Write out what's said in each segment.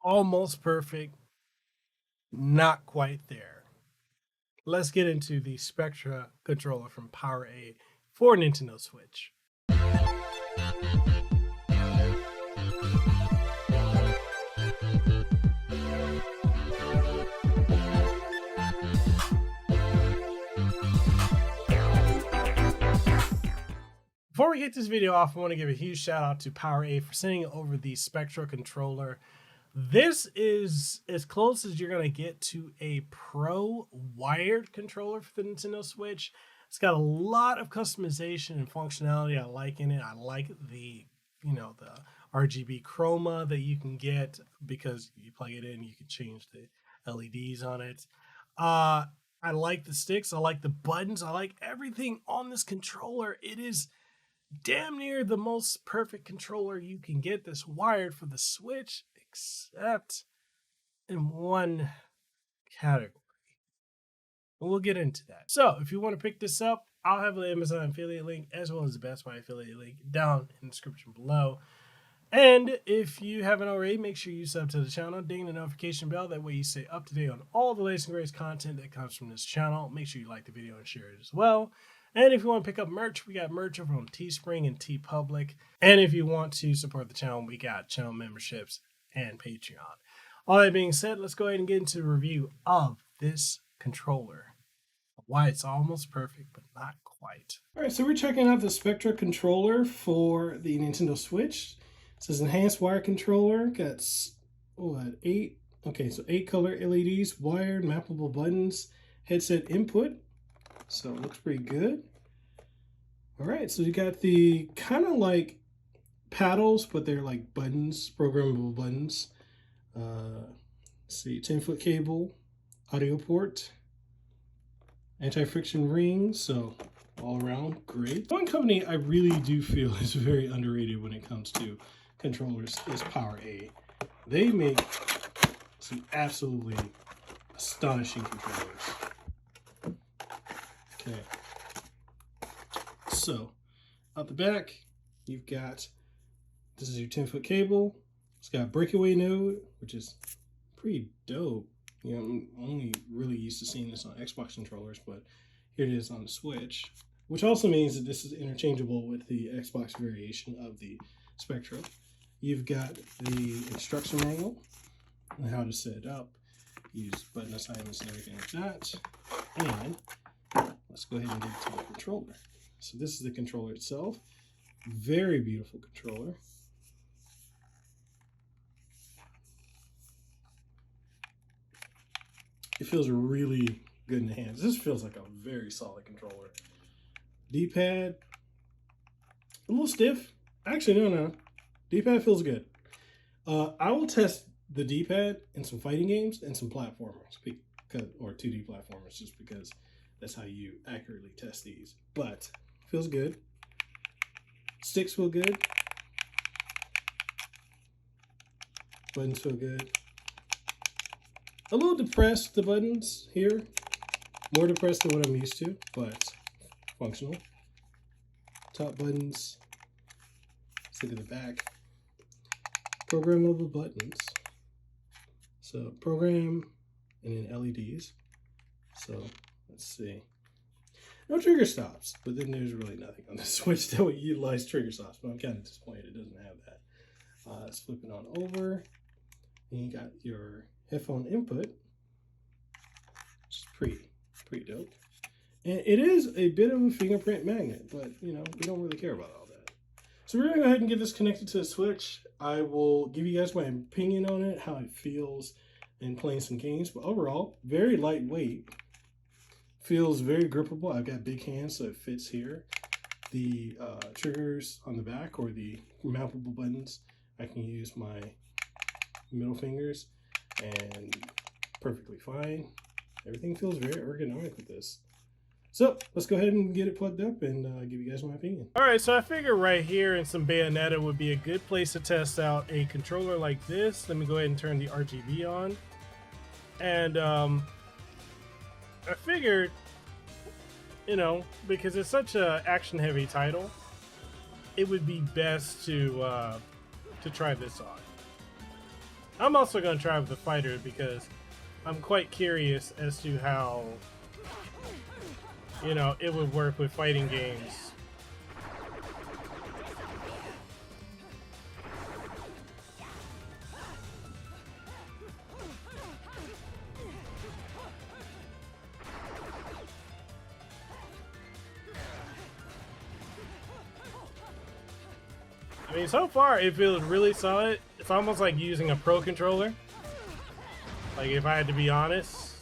almost perfect, not quite there. Let's get into the Spectra controller from PowerA for Nintendo Switch. Before we get this video off, I want to give a huge shout out to PowerA for sending over the Spectra controller. This is as close as you're going to get to a pro wired controller for the Nintendo Switch. It's got a lot of customization and functionality I like in it. I like the RGB chroma that you can get because you plug it in, you can change the LEDs on it. I like the sticks. I like the buttons. I like everything on this controller. It is damn near the most perfect controller you can get that's wired for the Switch, except in one category. And we'll get into that. So if you want to pick this up, I'll have the Amazon affiliate link as well as the Best Buy affiliate link down in the description below. And if you haven't already, make sure you sub to the channel, ding the notification bell. That way you stay up to date on all the latest and greatest content that comes from this channel. Make sure you like the video and share it as well. And if you want to pick up merch, we got merch over on Teespring and TeePublic. And if you want to support the channel, we got channel memberships and Patreon. All that being said, let's go ahead and get into the review of this controller. Why it's almost perfect, but not quite. All right, so we're checking out the Spectra controller for the Nintendo Switch. It says Enhanced Wired Controller. Got eight color LEDs, wired, mappable buttons, headset input. So it looks pretty good. All right, so you got the kind of like paddles, but they're like buttons, programmable buttons. Let's see, 10-foot cable, audio port, anti-friction ring, so all around great. One company I really do feel is very underrated when it comes to controllers is PowerA. They make some absolutely astonishing controllers. Okay, so out the back, you've got, this is your 10-foot cable. It's got a breakaway node, which is pretty dope. You know, I'm only really used to seeing this on Xbox controllers, but here it is on the Switch, which also means that this is interchangeable with the Xbox variation of the Spectra. You've got the instruction manual on how to set it up, use button assignments and everything like that. And let's go ahead and get to the controller. So this is the controller itself. Very beautiful controller. It feels really good in the hands. This feels like a very solid controller. D-pad, a little stiff. Actually, no. D-pad feels good. I will test the D-pad in some fighting games and some platformers, or 2D platformers, just because that's how you accurately test these. But feels good. Sticks feel good. Buttons feel good. A little depressed, the buttons here. More depressed than what I'm used to, but functional. Top buttons. Let's look at the back. Programmable buttons. So program and then LEDs. So let's see. No trigger stops, but then there's really nothing on the Switch that would utilize trigger stops, but I'm kind of disappointed it doesn't have that. Let's flip it on over. And you got your headphone input, which is pretty dope. And it is a bit of a fingerprint magnet, but you know, we don't really care about all that. So we're gonna go ahead and get this connected to the Switch. I will give you guys my opinion on it, how it feels in playing some games, but overall, very lightweight. Feels very grippable. I've got big hands, so it fits here. The triggers on the back, or the mountable buttons, I can use my middle fingers and perfectly fine. Everything feels very ergonomic with this. So let's go ahead and get it plugged up and give you guys my opinion. All right, so I figure right here in some Bayonetta would be a good place to test out a controller like this. Let me go ahead and turn the RGB on. And I figured, you know, because it's such a action-heavy title, it would be best to try this on. I'm also going to try with the fighter because I'm quite curious as to how, you know, it would work with fighting games. I mean, so far it feels really solid. It's almost like using a pro controller. Like, if I had to be honest.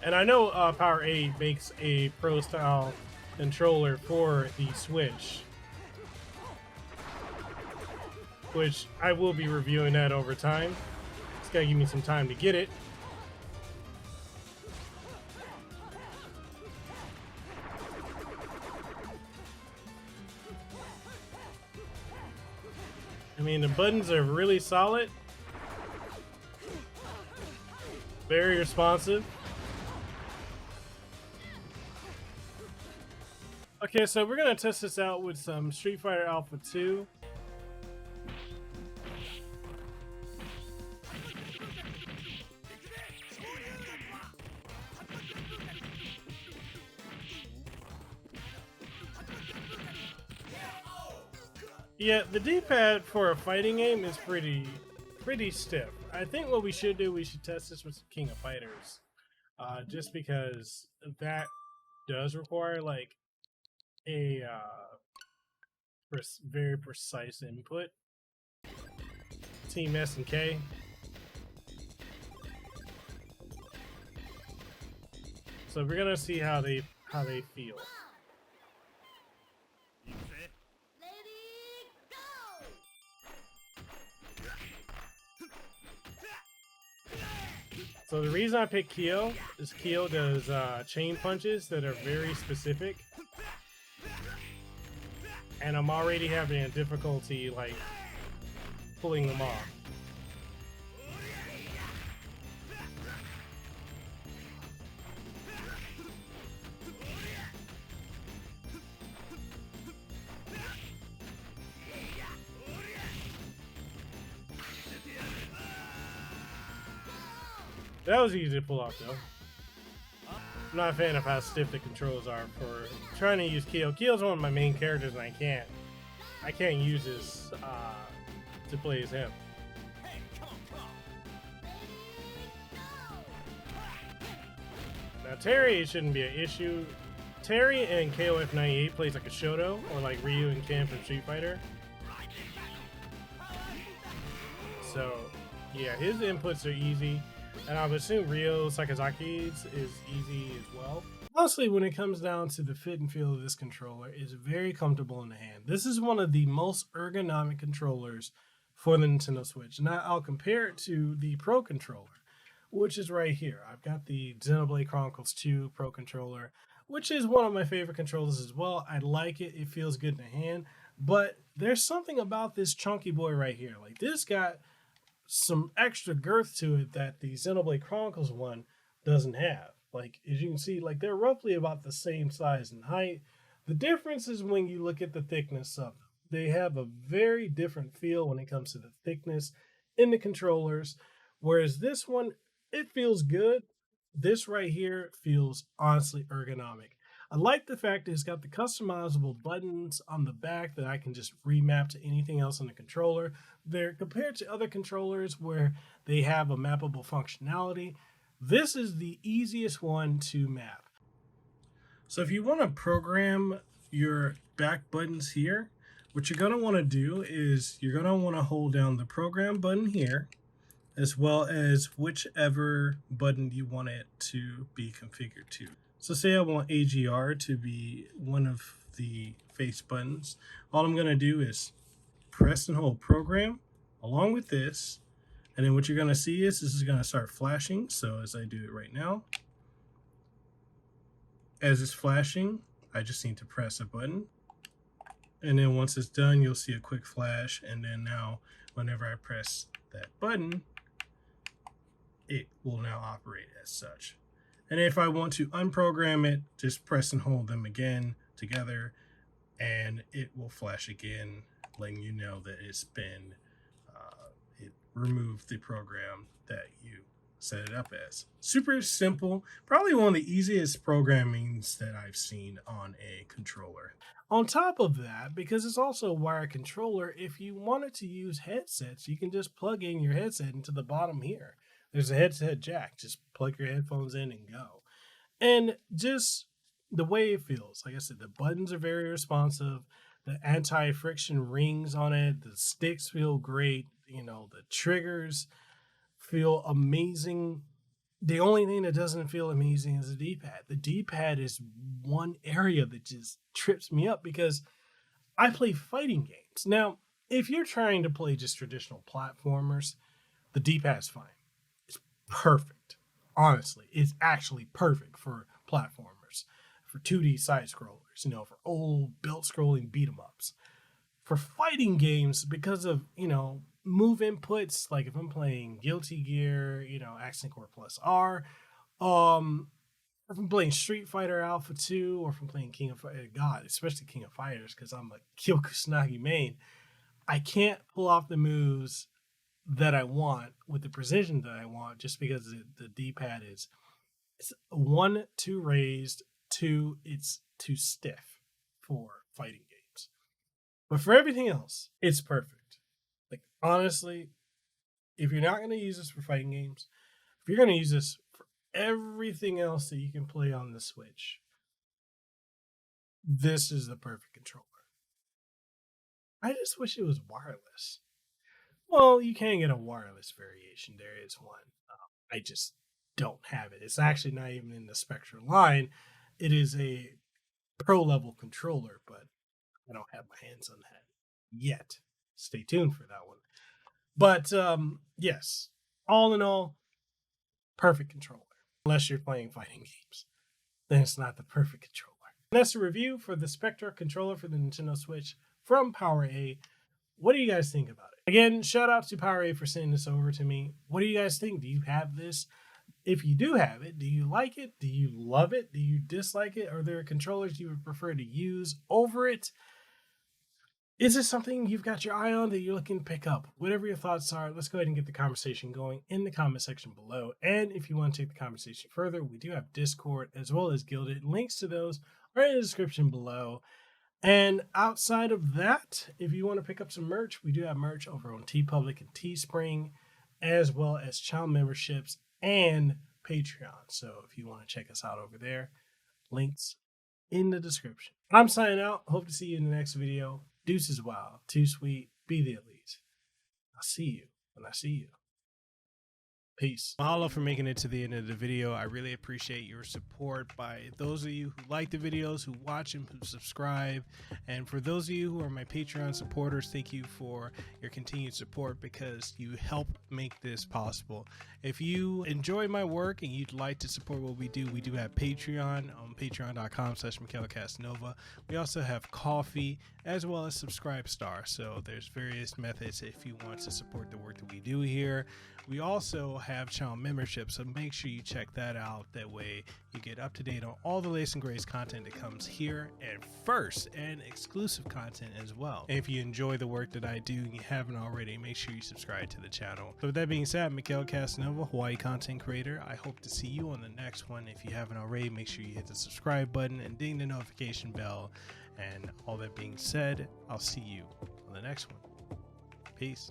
And I know PowerA makes a pro style controller for the Switch, which I will be reviewing that over time. It's gotta give me some time to get it. I mean, the buttons are really solid, very responsive. Okay, so we're gonna test this out with some Street Fighter Alpha 2. Yeah, the D-pad for a fighting game is pretty stiff. I think what we should do, we should test this with King of Fighters, just because that does require like a very precise input. Team S and K. So we're gonna see how they feel. So the reason I picked Kyo is Kyo does chain punches that are very specific, and I'm already having a difficulty like pulling them off. That was easy to pull off though. I'm not a fan of how stiff the controls are for trying to use Kyo. Kyo's one of my main characters and I can't use this to play as him. Now Terry shouldn't be an issue. Terry in KOF98 plays like a Shoto, or like Ryu and Ken from Street Fighter. So yeah, his inputs are easy. And I would assume Ryo Sakazaki's is easy as well. Honestly, when it comes down to the fit and feel of this controller, it's very comfortable in the hand. This is one of the most ergonomic controllers for the Nintendo Switch. Now, I'll compare it to the Pro Controller, which is right here. I've got the Xenoblade Chronicles 2 Pro Controller, which is one of my favorite controllers as well. I like it. It feels good in the hand. But there's something about this chunky boy right here. Like, this got some extra girth to it that the Xenoblade Chronicles one doesn't have. Like, as you can see, like, they're roughly about the same size and height. The difference is when you look at the thickness of them. They have a very different feel when it comes to the thickness in the controllers, whereas this one, it feels good. This right here feels honestly ergonomic. I like the fact that it's got the customizable buttons on the back that I can just remap to anything else in the controller. They're compared to other controllers where they have a mappable functionality. This is the easiest one to map. So if you want to program your back buttons here, what you're going to want to do is you're going to want to hold down the program button here, as well as whichever button you want it to be configured to. So say I want AGR to be one of the face buttons. All I'm going to do is press and hold program along with this. And then what you're going to see is this is going to start flashing. So as I do it right now, as it's flashing, I just need to press a button. And then once it's done, you'll see a quick flash. And then now whenever I press that button, it will now operate as such. And if I want to unprogram it, just press and hold them again together and it will flash again letting you know that it's been it removed the program that you set it up as. Super simple, probably one of the easiest programmings that I've seen on a controller. On top of that, because it's also a wired controller, if you wanted to use headsets, you can just plug in your headset into the bottom here. There's a headset jack. Just plug your headphones in and go. And just the way it feels, like I said, the buttons are very responsive. The anti-friction rings on it, the sticks feel great. The triggers feel amazing. The only thing that doesn't feel amazing is the D-pad. The D-pad is one area that just trips me up because I play fighting games. Now, if you're trying to play just traditional platformers, the D-pad is fine. It's perfect. Honestly, it's actually perfect for platformers, for 2D side scrollers, for old belt scrolling beat 'em ups. For fighting games, because of, move inputs, like if I'm playing Guilty Gear, Accent Core Plus R, if I'm playing Street Fighter Alpha 2, or if I'm playing King of God, especially King of Fighters, because I'm a Kyo Kusanagi main, I can't pull off the moves that I want with the precision that I want just because the D-pad it's one, too raised, two, it's too stiff for fighting games. But for everything else, it's perfect. Like, honestly, if you're not going to use this for fighting games, if you're going to use this for everything else that you can play on the Switch, this is the perfect controller. I just wish it was wireless. Well, you can get a wireless variation. There is one. I just don't have it. It's actually not even in the Spectra line. It is a pro level controller, but I don't have my hands on that yet. Stay tuned for that one. But yes, all in all, perfect controller. Unless you're playing fighting games, then it's not the perfect controller. And that's a review for the Spectra controller for the Nintendo Switch from PowerA. What do you guys think about it? Again, shout out to PowerA for sending this over to me. What do you guys think? Do you have this? If you do have it, do you like it? Do you love it? Do you dislike it? Are there controllers you would prefer to use over it? Is this something you've got your eye on that you're looking to pick up? Whatever your thoughts are, let's go ahead and get the conversation going in the comment section below. And if you want to take the conversation further, we do have Discord as well as Guilded. Links to those are in the description below. And outside of that, if you want to pick up some merch, we do have merch over on TeePublic and Teespring, as well as channel memberships and Patreon. So if you want to check us out over there, links in the description. I'm signing out. Hope to see you in the next video. Deuces wild, too sweet, be the elite. I'll see you when I see you. Peace. Mahalo for making it to the end of the video. I really appreciate your support by those of you who like the videos, who watch and who subscribe. And for those of you who are my Patreon supporters, thank you for your continued support because you help make this possible. If you enjoy my work and you'd like to support what we do have Patreon on patreon.com/MikhailKasanova. We also have Coffee as well as Subscribestar. So there's various methods if you want to support the work that we do here. We also have channel membership, so make sure you check that out. That way you get up to date on all the latest and greatest content that comes here and first, and exclusive content as well. And if you enjoy the work that I do and you haven't already, make sure you subscribe to the channel. So with that being said, I'm Mikhail Kasanova, Hawaii content creator. I hope to see you on the next one. If you haven't already, make sure you hit the subscribe button and ding the notification bell. And all that being said, I'll see you on the next one. Peace.